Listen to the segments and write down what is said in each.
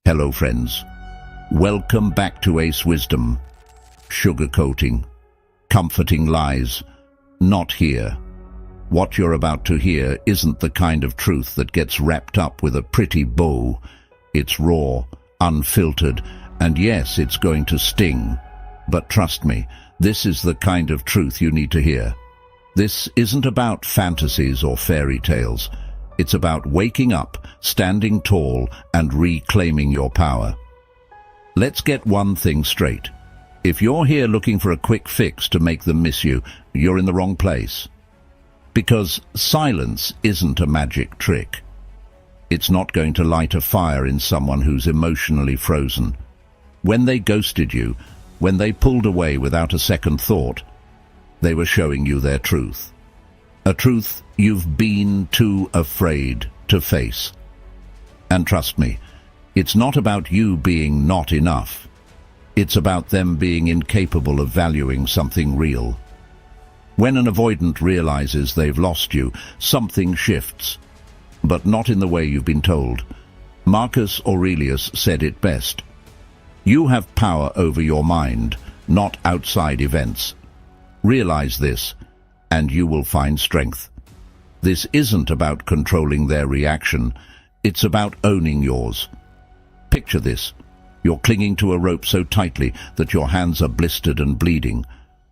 Hello friends, welcome back to Ace Wisdom. Sugarcoating, comforting lies, not here. What you're about to hear isn't the kind of truth that gets wrapped up with a pretty bow. It's raw, unfiltered, and yes, it's going to sting. But trust me, this is the kind of truth you need to hear. This isn't about fantasies or fairy tales. It's about waking up, standing tall, and reclaiming your power. Let's get one thing straight. If you're here looking for a quick fix to make them miss you, you're in the wrong place. Because silence isn't a magic trick. It's not going to light a fire in someone who's emotionally frozen. When they ghosted you, when they pulled away without a second thought, they were showing you their truth. A truth you've been too afraid to face. And trust me, it's not about you being not enough. It's about them being incapable of valuing something real. When an avoidant realizes they've lost you, something shifts. But not in the way you've been told. Marcus Aurelius said it best. You have power over your mind, not outside events. Realize this, and you will find strength. This isn't about controlling their reaction, it's about owning yours. Picture this. You're clinging to a rope so tightly that your hands are blistered and bleeding,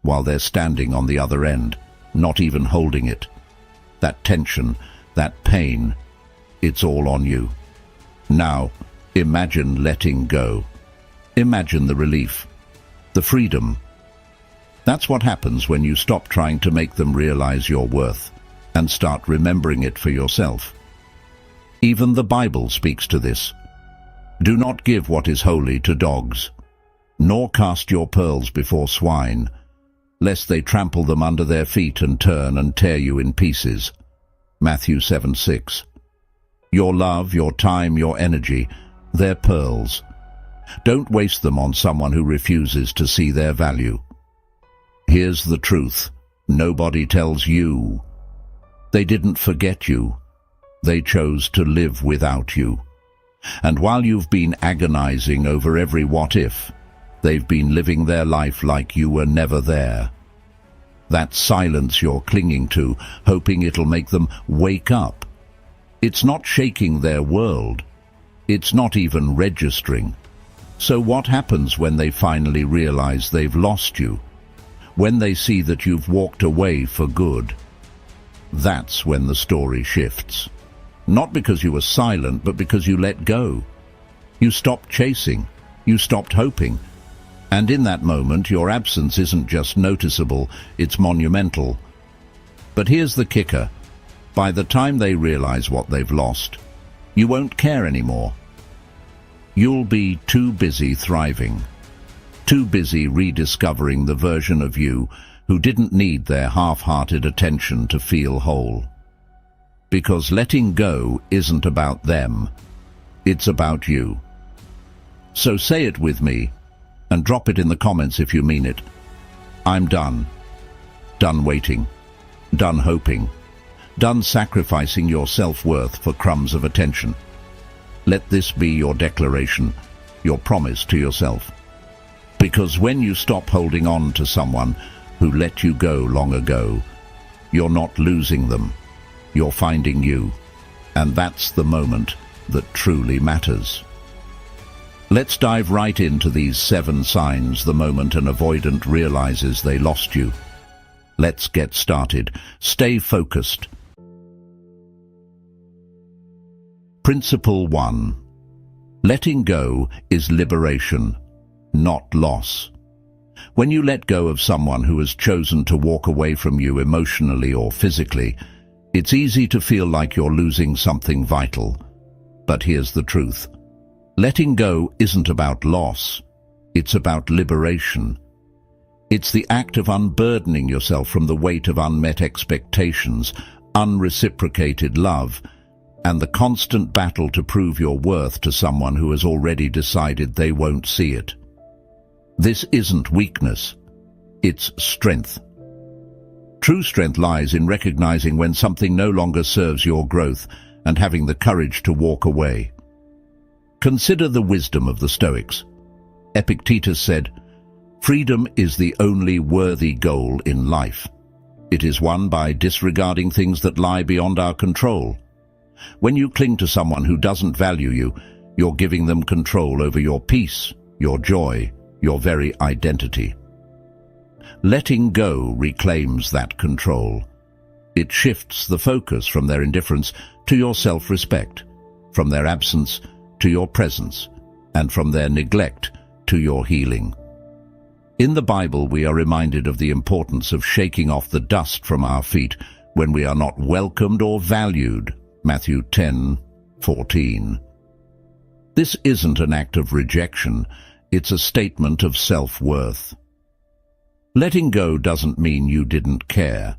while they're standing on the other end, not even holding it. That tension, that pain, it's all on you. Now, imagine letting go. Imagine the relief, the freedom. That's what happens when you stop trying to make them realize your worth and start remembering it for yourself. Even the Bible speaks to this. Do not give what is holy to dogs, nor cast your pearls before swine, lest they trample them under their feet and turn and tear you in pieces. Matthew 7:6. Your love, your time, your energy, they're pearls. Don't waste them on someone who refuses to see their value. Here's the truth. Nobody tells you. They didn't forget you. They chose to live without you. And while you've been agonizing over every what-if, they've been living their life like you were never there. That silence you're clinging to, hoping it'll make them wake up. It's not shaking their world. It's not even registering. So what happens when they finally realize they've lost you? When they see that you've walked away for good? That's when the story shifts. Not because you were silent, but because you let go. You stopped chasing. You stopped hoping. And in that moment, your absence isn't just noticeable, it's monumental. But here's the kicker. By the time they realize what they've lost, you won't care anymore. You'll be too busy thriving. Too busy rediscovering the version of you who didn't need their half-hearted attention to feel whole. Because letting go isn't about them, it's about you. So say it with me, and drop it in the comments if you mean it. I'm done. Done waiting. Done hoping. Done sacrificing your self-worth for crumbs of attention. Let this be your declaration, your promise to yourself. Because when you stop holding on to someone who let you go long ago, you're not losing them. You're finding you. And that's the moment that truly matters. Let's dive right into these 7 signs the moment an avoidant realizes they lost you. Let's get started. Stay focused. Principle 1. Letting go is liberation, not loss. When you let go of someone who has chosen to walk away from you emotionally or physically, it's easy to feel like you're losing something vital. But here's the truth. Letting go isn't about loss. It's about liberation. It's the act of unburdening yourself from the weight of unmet expectations, unreciprocated love, and the constant battle to prove your worth to someone who has already decided they won't see it. This isn't weakness. It's strength. True strength lies in recognizing when something no longer serves your growth and having the courage to walk away. Consider the wisdom of the Stoics. Epictetus said, "Freedom is the only worthy goal in life. It is won by disregarding things that lie beyond our control. When you cling to someone who doesn't value you, you're giving them control over your peace, your joy, your very identity." Letting go reclaims that control. It shifts the focus from their indifference to your self-respect, from their absence to your presence, and from their neglect to your healing. In the Bible, we are reminded of the importance of shaking off the dust from our feet when we are not welcomed or valued. Matthew 10:14. This isn't an act of rejection, it's a statement of self-worth. Letting go doesn't mean you didn't care.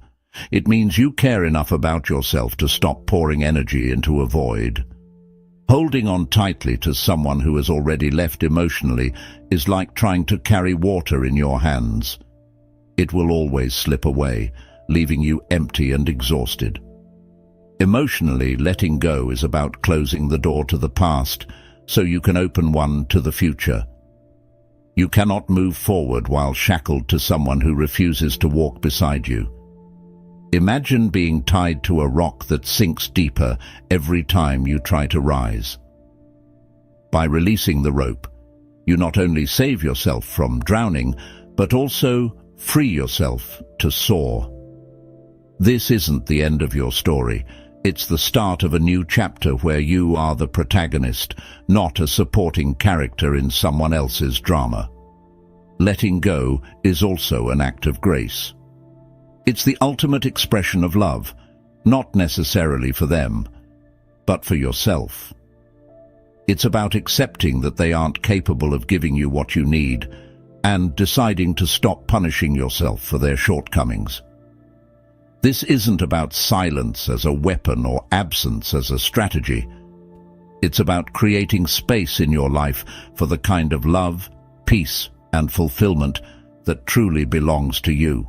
It means you care enough about yourself to stop pouring energy into a void. Holding on tightly to someone who has already left emotionally is like trying to carry water in your hands. It will always slip away, leaving you empty and exhausted. Emotionally, letting go is about closing the door to the past so you can open one to the future. You cannot move forward while shackled to someone who refuses to walk beside you. Imagine being tied to a rock that sinks deeper every time you try to rise. By releasing the rope, you not only save yourself from drowning, but also free yourself to soar. This isn't the end of your story. It's the start of a new chapter where you are the protagonist, not a supporting character in someone else's drama. Letting go is also an act of grace. It's the ultimate expression of love, not necessarily for them, but for yourself. It's about accepting that they aren't capable of giving you what you need and deciding to stop punishing yourself for their shortcomings. This isn't about silence as a weapon or absence as a strategy. It's about creating space in your life for the kind of love, peace, and fulfillment that truly belongs to you.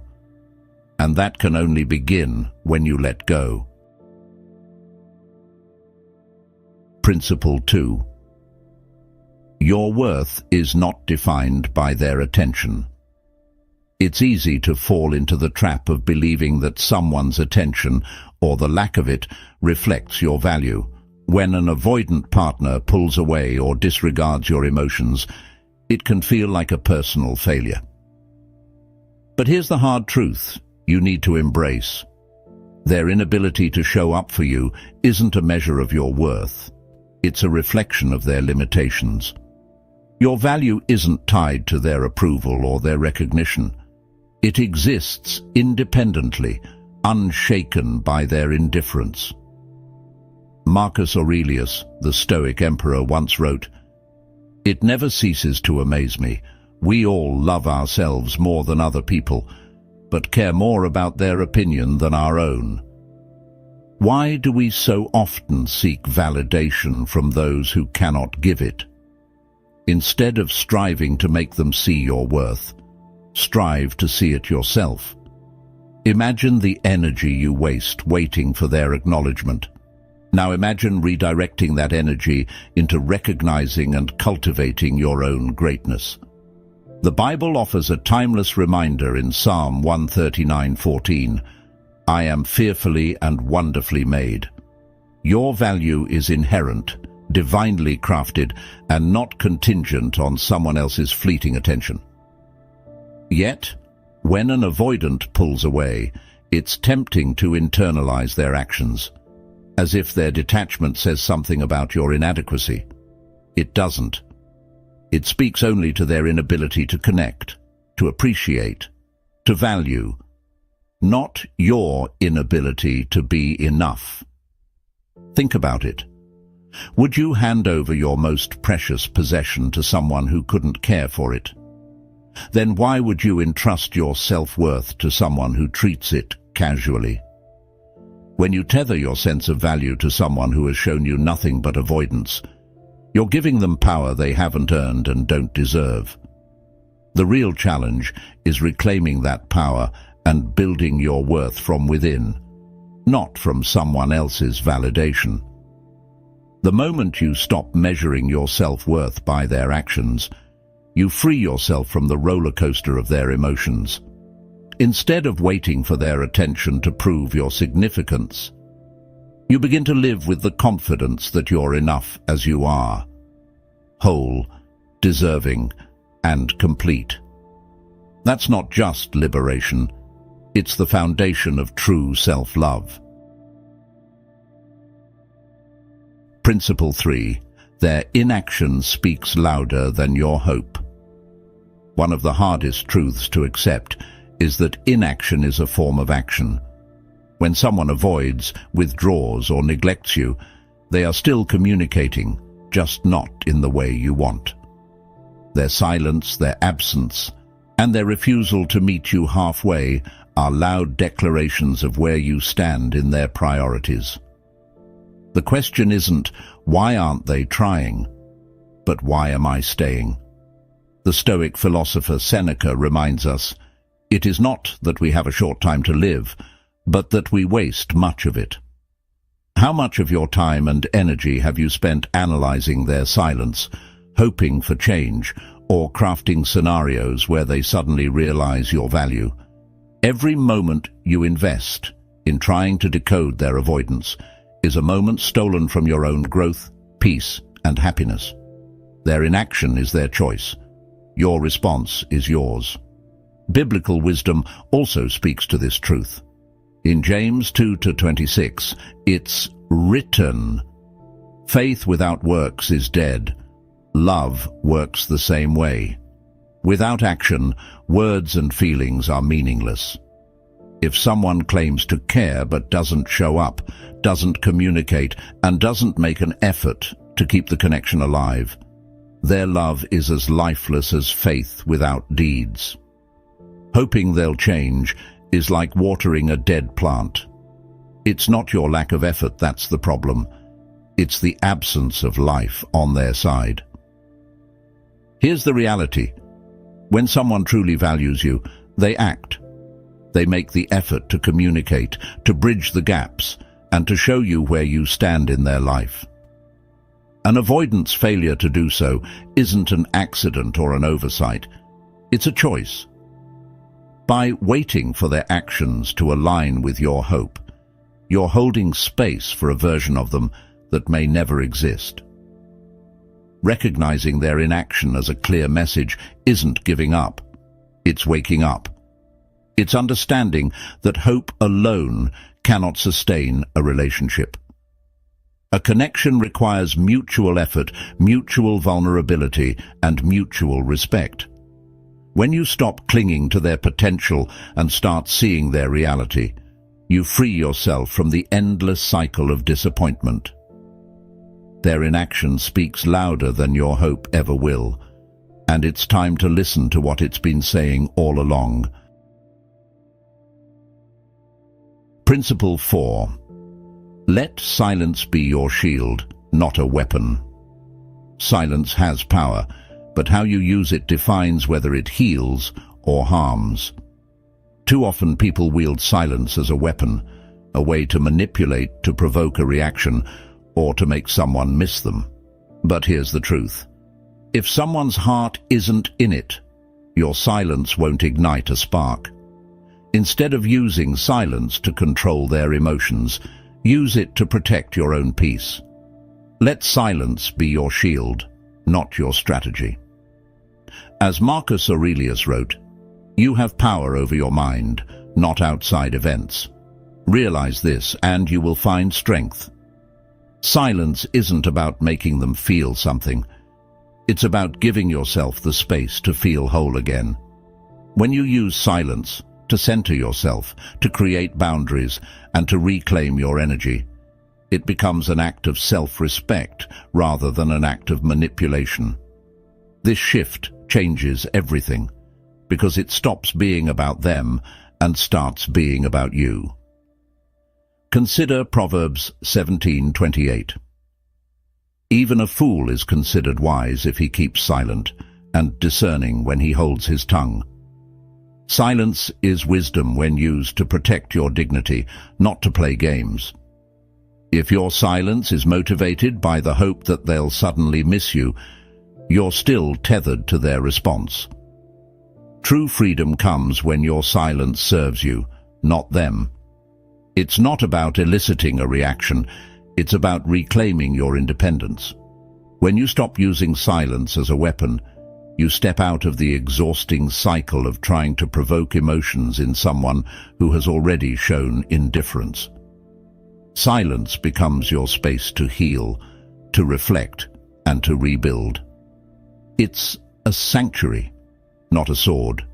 And that can only begin when you let go. Principle 2. Your worth is not defined by their attention. It's easy to fall into the trap of believing that someone's attention, or the lack of it, reflects your value. When an avoidant partner pulls away or disregards your emotions, it can feel like a personal failure. But here's the hard truth you need to embrace. Their inability to show up for you isn't a measure of your worth. It's a reflection of their limitations. Your value isn't tied to their approval or their recognition. It exists independently, unshaken by their indifference. Marcus Aurelius, the Stoic emperor, once wrote, "It never ceases to amaze me. We all love ourselves more than other people, but care more about their opinion than our own." Why do we so often seek validation from those who cannot give it? Instead of striving to make them see your worth, strive to see it yourself. Imagine the energy you waste waiting for their acknowledgement. Now imagine redirecting that energy into recognizing and cultivating your own greatness. The Bible offers a timeless reminder in Psalm 139:14, "I am fearfully and wonderfully made." Your value is inherent, divinely crafted, and not contingent on someone else's fleeting attention. Yet, when an avoidant pulls away, it's tempting to internalize their actions, as if their detachment says something about your inadequacy. It doesn't. It speaks only to their inability to connect, to appreciate, to value, not your inability to be enough. Think about it. Would you hand over your most precious possession to someone who couldn't care for it? Then why would you entrust your self-worth to someone who treats it casually? When you tether your sense of value to someone who has shown you nothing but avoidance, you're giving them power they haven't earned and don't deserve. The real challenge is reclaiming that power and building your worth from within, not from someone else's validation. The moment you stop measuring your self-worth by their actions, you free yourself from the roller coaster of their emotions. Instead of waiting for their attention to prove your significance, you begin to live with the confidence that you're enough as you are, whole, deserving, and complete. That's not just liberation, it's the foundation of true self-love. Principle 3. Their inaction speaks louder than your hope. One of the hardest truths to accept is that inaction is a form of action. When someone avoids, withdraws, or neglects you, they are still communicating, just not in the way you want. Their silence, their absence, and their refusal to meet you halfway are loud declarations of where you stand in their priorities. The question isn't, why aren't they trying? But why am I staying? The Stoic philosopher Seneca reminds us, it is not that we have a short time to live, but that we waste much of it. How much of your time and energy have you spent analyzing their silence, hoping for change, or crafting scenarios where they suddenly realize your value? Every moment you invest in trying to decode their avoidance is a moment stolen from your own growth, peace, and happiness. Their inaction is their choice. Your response is yours. Biblical wisdom also speaks to this truth. In James 2:26, it's written, "Faith without works is dead. Love works the same way." Without action, words and feelings are meaningless. If someone claims to care but doesn't show up, doesn't communicate, and doesn't make an effort to keep the connection alive, their love is as lifeless as faith without deeds. Hoping they'll change is like watering a dead plant. It's not your lack of effort that's the problem. It's the absence of life on their side. Here's the reality. When someone truly values you, they act. They make the effort to communicate, to bridge the gaps, and to show you where you stand in their life. An avoidance failure to do so isn't an accident or an oversight. It's a choice. By waiting for their actions to align with your hope, you're holding space for a version of them that may never exist. Recognizing their inaction as a clear message isn't giving up. It's waking up. It's understanding that hope alone cannot sustain a relationship. A connection requires mutual effort, mutual vulnerability, and mutual respect. When you stop clinging to their potential and start seeing their reality, you free yourself from the endless cycle of disappointment. Their inaction speaks louder than your hope ever will, and it's time to listen to what it's been saying all along. Principle 4. Let silence be your shield, not a weapon. Silence has power, but how you use it defines whether it heals or harms. Too often people wield silence as a weapon, a way to manipulate, to provoke a reaction, or to make someone miss them. But here's the truth. If someone's heart isn't in it, your silence won't ignite a spark. Instead of using silence to control their emotions, use it to protect your own peace. Let silence be your shield, not your strategy. As Marcus Aurelius wrote, you have power over your mind, not outside events. Realize this, and you will find strength. Silence isn't about making them feel something. It's about giving yourself the space to feel whole again. When you use silence to center yourself, to create boundaries, and to reclaim your energy, it becomes an act of self-respect rather than an act of manipulation. This shift changes everything, because it stops being about them and starts being about you. Consider Proverbs 17:28. Even a fool is considered wise if he keeps silent, and discerning when he holds his tongue. Silence is wisdom when used to protect your dignity, not to play games. If your silence is motivated by the hope that they'll suddenly miss you, you're still tethered to their response. True freedom comes when your silence serves you, not them. It's not about eliciting a reaction, it's about reclaiming your independence. When you stop using silence as a weapon, you step out of the exhausting cycle of trying to provoke emotions in someone who has already shown indifference. Silence becomes your space to heal, to reflect, and to rebuild. It's a sanctuary, not a sword.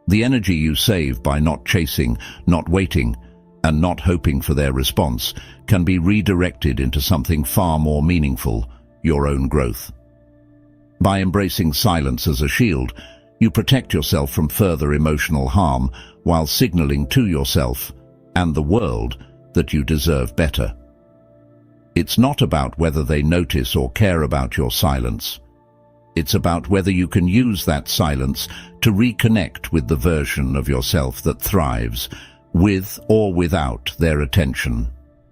The energy you save by not chasing, not waiting, and not hoping for their response can be redirected into something far more meaningful, your own growth. By embracing silence as a shield, you protect yourself from further emotional harm while signaling to yourself and the world that you deserve better. It's not about whether they notice or care about your silence. It's about whether you can use that silence to reconnect with the version of yourself that thrives, with or without their attention.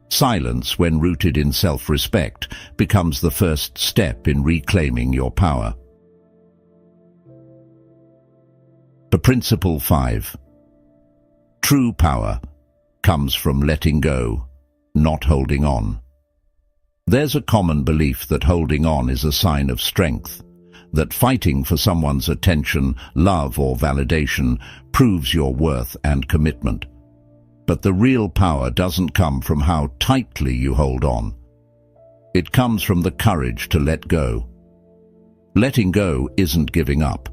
Silence, when rooted in self-respect, becomes the first step in reclaiming your power. Principle 5. True power comes from letting go, not holding on. There's a common belief that holding on is a sign of strength, that fighting for someone's attention, love, or validation proves your worth and commitment. But the real power doesn't come from how tightly you hold on. It comes from the courage to let go. Letting go isn't giving up.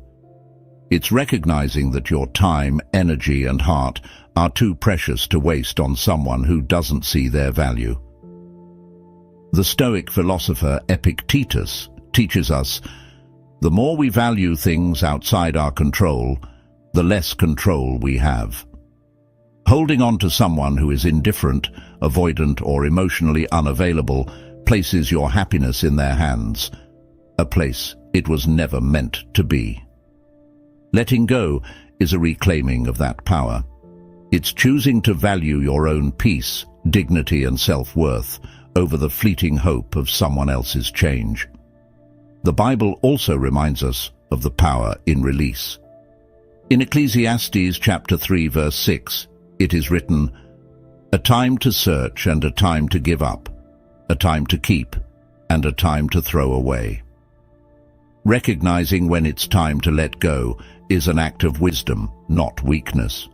It's recognizing that your time, energy, and heart are too precious to waste on someone who doesn't see their value. The Stoic philosopher Epictetus teaches us, the more we value things outside our control, the less control we have. Holding on to someone who is indifferent, avoidant, or emotionally unavailable places your happiness in their hands, a place it was never meant to be. Letting go is a reclaiming of that power. It's choosing to value your own peace, dignity, and self-worth over the fleeting hope of someone else's change. The Bible also reminds us of the power in release. In Ecclesiastes chapter 3 verse 6, it is written, "A time to search and a time to give up, a time to keep and a time to throw away." Recognizing when it's time to let go is an act of wisdom, not weakness.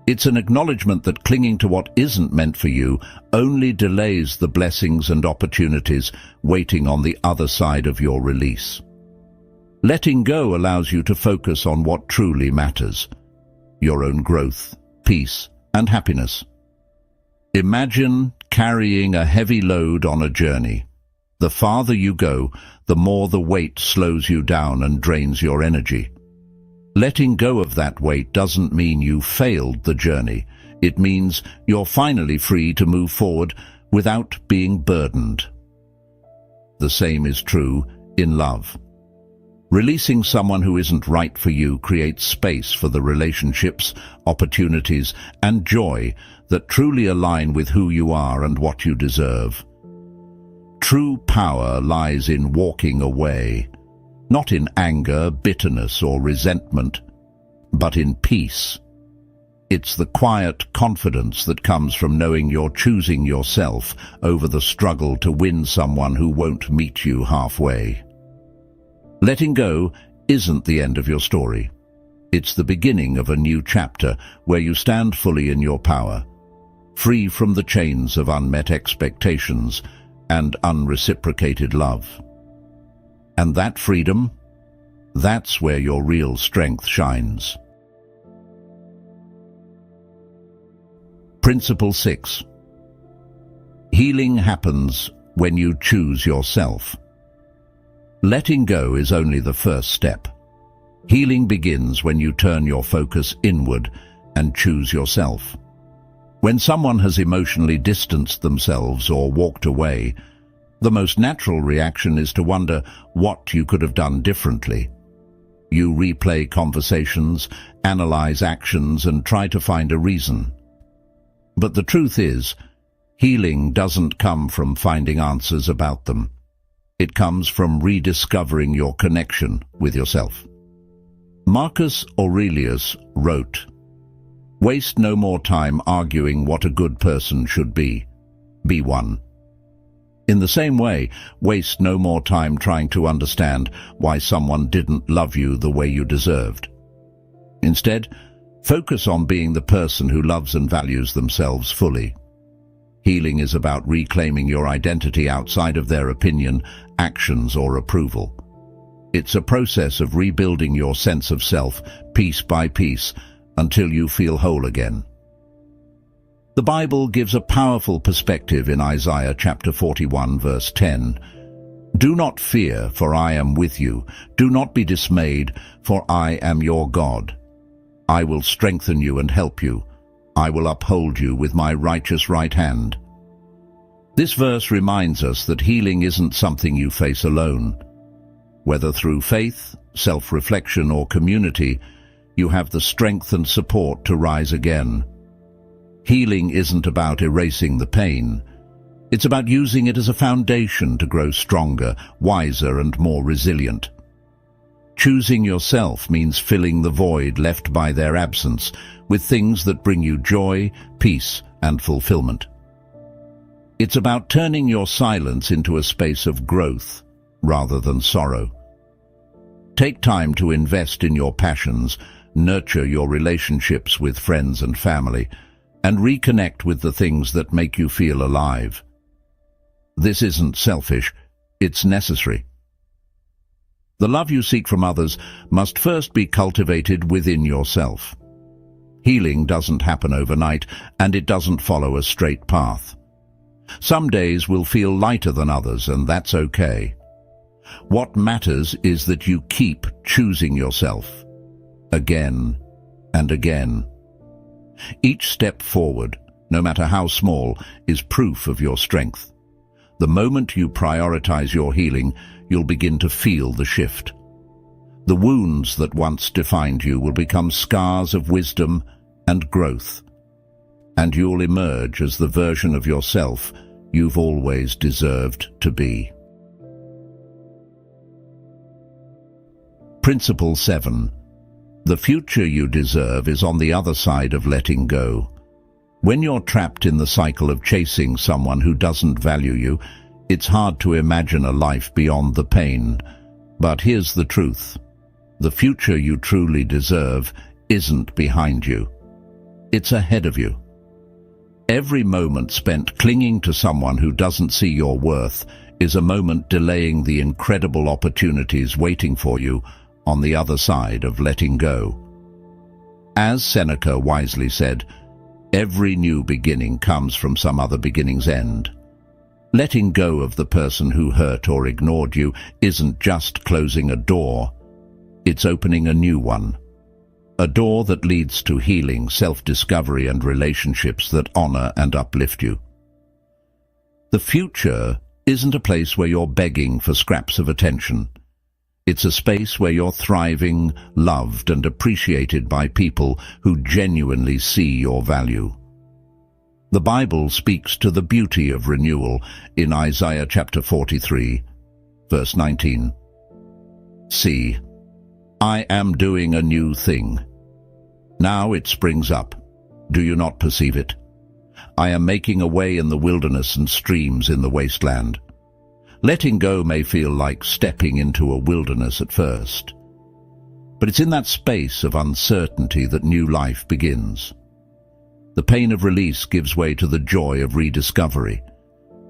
It's an acknowledgement that clinging to what isn't meant for you only delays the blessings and opportunities waiting on the other side of your release. Letting go allows you to focus on what truly matters, your own growth, peace, and happiness. Imagine carrying a heavy load on a journey. The farther you go, the more the weight slows you down and drains your energy. Letting go of that weight doesn't mean you failed the journey. It means you're finally free to move forward without being burdened. The same is true in love. Releasing someone who isn't right for you creates space for the relationships, opportunities, and joy that truly align with who you are and what you deserve. True power lies in walking away, not in anger, bitterness, or resentment, but in peace. It's the quiet confidence that comes from knowing you're choosing yourself over the struggle to win someone who won't meet you halfway. Letting go isn't the end of your story. It's the beginning of a new chapter where you stand fully in your power, free from the chains of unmet expectations and unreciprocated love. And that freedom, that's where your real strength shines. Principle 6. Healing happens when you choose yourself. Letting go is only the first step. Healing begins when you turn your focus inward and choose yourself. When someone has emotionally distanced themselves or walked away, the most natural reaction is to wonder what you could have done differently. You replay conversations, analyze actions, and try to find a reason. But the truth is, Healing doesn't come from finding answers about them. It comes from rediscovering your connection with yourself. Marcus Aurelius wrote, "Waste no more time arguing what a good person should be. Be one." In the same way, waste no more time trying to understand why someone didn't love you the way you deserved. Instead, focus on being the person who loves and values themselves fully. Healing is about reclaiming your identity outside of their opinion, actions, or approval. It's a process of rebuilding your sense of self, piece by piece, until you feel whole again. The Bible gives a powerful perspective in Isaiah chapter 41, verse 10. "Do not fear, for I am with you. Do not be dismayed, for I am your God. I will strengthen you and help you. I will uphold you with my righteous right hand." This verse reminds us that healing isn't something you face alone. Whether through faith, self-reflection, or community, you have the strength and support to rise again. Healing isn't about erasing the pain. It's about using it as a foundation to grow stronger, wiser, and more resilient. Choosing yourself means filling the void left by their absence with things that bring you joy, peace, and fulfillment. It's about turning your silence into a space of growth rather than sorrow. Take time to invest in your passions, nurture your relationships with friends and family, and reconnect with the things that make you feel alive. This isn't selfish, it's necessary. The love you seek from others must first be cultivated within yourself. Healing doesn't happen overnight, and it doesn't follow a straight path. Some days will feel lighter than others, and that's okay. What matters is that you keep choosing yourself, again and again. Each step forward, no matter how small, is proof of your strength. The moment you prioritize your healing, you'll begin to feel the shift. The wounds that once defined you will become scars of wisdom and growth, and you'll emerge as the version of yourself you've always deserved to be. Principle 7. The future you deserve is on the other side of letting go. When you're trapped in the cycle of chasing someone who doesn't value you, it's hard to imagine a life beyond the pain. But here's the truth. The future you truly deserve isn't behind you. It's ahead of you. Every moment spent clinging to someone who doesn't see your worth is a moment delaying the incredible opportunities waiting for you on the other side of letting go. As Seneca wisely said, every new beginning comes from some other beginning's end. Letting go of the person who hurt or ignored you isn't just closing a door, it's opening a new one. A door that leads to healing, self-discovery, and relationships that honor and uplift you. The future isn't a place where you're begging for scraps of attention. It's a space where you're thriving, loved, and appreciated by people who genuinely see your value. The Bible speaks to the beauty of renewal in Isaiah chapter 43, verse 19. See, I am doing a new thing. Now it springs up. Do you not perceive it? I am making a way in the wilderness and streams in the wasteland. Letting go may feel like stepping into a wilderness at first, but it's in that space of uncertainty that new life begins. The pain of release gives way to the joy of rediscovery,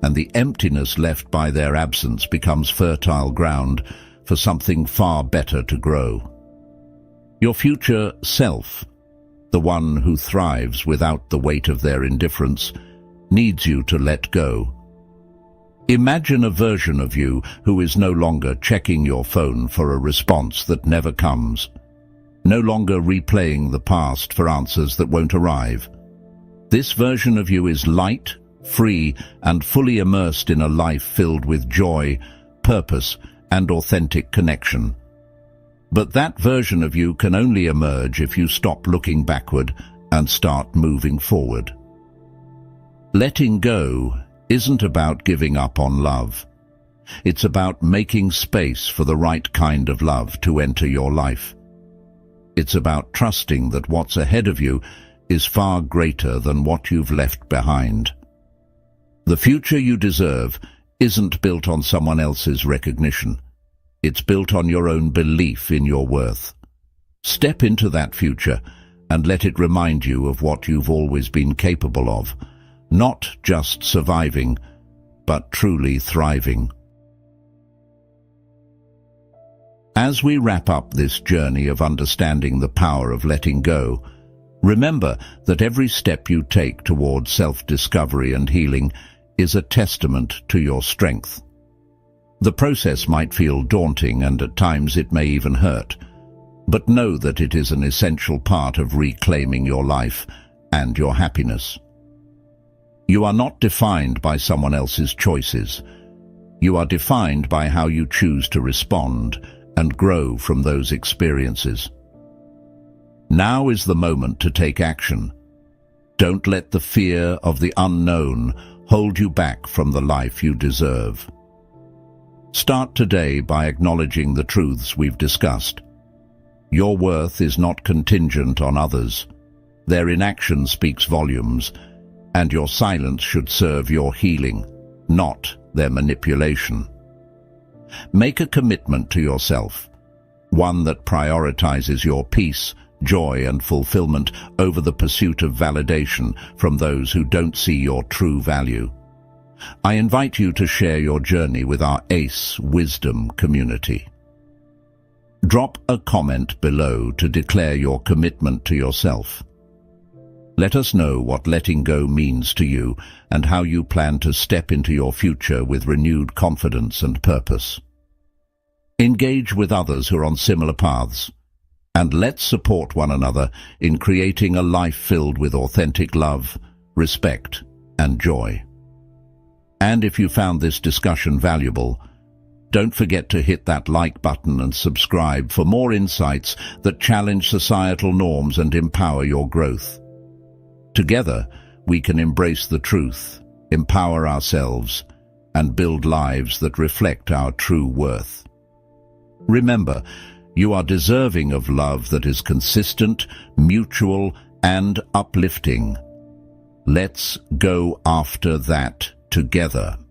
and the emptiness left by their absence becomes fertile ground for something far better to grow. Your future self, the one who thrives without the weight of their indifference, needs you to let go. Imagine a version of you who is no longer checking your phone for a response that never comes, no longer replaying the past for answers that won't arrive. This version of you is light, free, and fully immersed in a life filled with joy, purpose, and authentic connection. But that version of you can only emerge if you stop looking backward and start moving forward. Letting go isn't about giving up on love. It's about making space for the right kind of love to enter your life. It's about trusting that what's ahead of you is far greater than what you've left behind. The future you deserve isn't built on someone else's recognition. It's built on your own belief in your worth. Step into that future and let it remind you of what you've always been capable of, not just surviving, but truly thriving. As we wrap up this journey of understanding the power of letting go, remember that every step you take towards self-discovery and healing is a testament to your strength. The process might feel daunting and at times it may even hurt, but know that it is an essential part of reclaiming your life and your happiness. You are not defined by someone else's choices. You are defined by how you choose to respond and grow from those experiences. Now is the moment to take action. Don't let the fear of the unknown hold you back from the life you deserve. Start today by acknowledging the truths we've discussed. Your worth is not contingent on others. Their inaction speaks volumes, and your silence should serve your healing, not their manipulation. Make a commitment to yourself, one that prioritizes your peace, joy, and fulfillment over the pursuit of validation from those who don't see your true value. I invite you to share your journey with our ACE Wisdom community. Drop a comment below to declare your commitment to yourself. Let us know what letting go means to you and how you plan to step into your future with renewed confidence and purpose. Engage with others who are on similar paths, and let's support one another in creating a life filled with authentic love, respect, and joy. And if you found this discussion valuable, don't forget to hit that like button and subscribe for more insights that challenge societal norms and empower your growth. Together, we can embrace the truth, empower ourselves, and build lives that reflect our true worth. Remember, you are deserving of love that is consistent, mutual, and uplifting. Let's go after that together.